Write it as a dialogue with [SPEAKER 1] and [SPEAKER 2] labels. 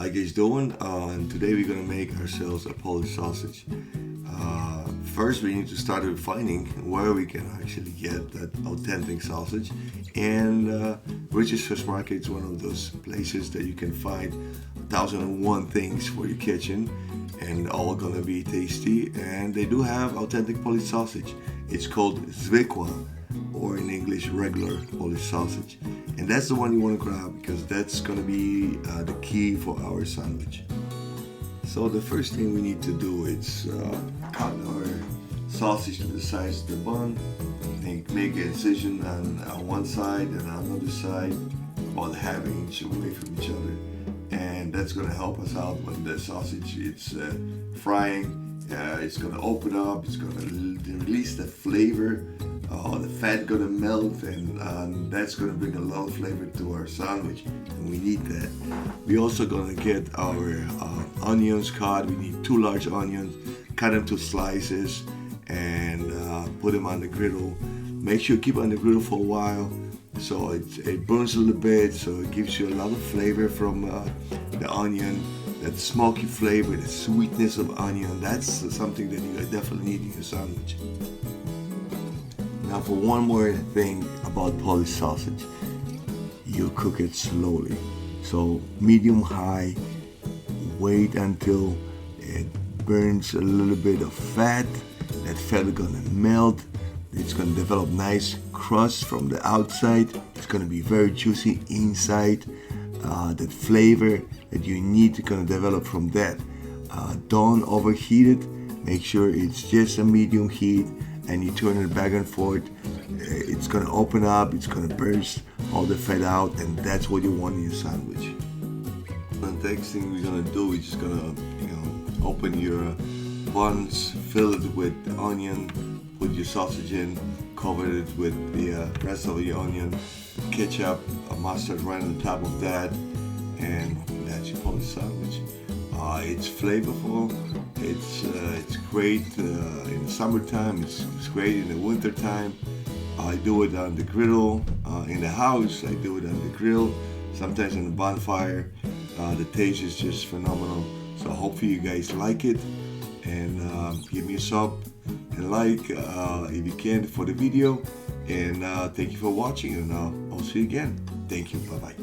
[SPEAKER 1] How you guys doing? And today we're gonna make ourselves a Polish sausage. First, we need to start with finding where we can actually get that authentic sausage. And Rich's Fish Market is one of those places that you can find 1,001 things for your kitchen, and all gonna be tasty. And they do have authentic Polish sausage. It's called zwykła, or in English, regular Polish sausage. And that's the one you want to grab because that's going to be the key for our sandwich. So the first thing we need to do is cut our sausage to the size of the bun and make an incision on one side and on another side, about ½ inch away from each other. And that's going to help us out when the sausage is frying. It's going to open up, it's going to release the flavor. The fat gonna melt, and that's gonna bring a lot of flavor to our sandwich, and we need that. We also gonna get our onions cut. We need 2 large onions, cut them to slices, and put them on the griddle. Make sure you keep it on the griddle for a while, so it burns a little bit, so it gives you a lot of flavor from the onion. That smoky flavor, the sweetness of onion, that's something that you definitely need in your sandwich. Now for one more thing about Polish sausage, you cook it slowly. So medium high, wait until it burns a little bit of fat. That fat is gonna melt. It's gonna develop nice crust from the outside. It's gonna be very juicy inside. That flavor that you need to kind of develop from that. Don't overheat it. Make sure it's just a medium heat, and you turn it back and forth. It's gonna open up, it's gonna burst all the fat out, and that's what you want in your sandwich. The next thing we're gonna do is just gonna, open your buns, fill it with the onion, put your sausage in, cover it with the rest of your onion, ketchup, mustard right on the top of that, and that's your Polish sandwich. It's flavorful. It's great in the summertime. It's great in the winter time. I do it on the griddle. In the house, I do it on the grill. Sometimes on the bonfire. The taste is just phenomenal. So hopefully you guys like it, and give me a sub and like if you can for the video. And thank you for watching, and I'll see you again. Thank you. Bye bye.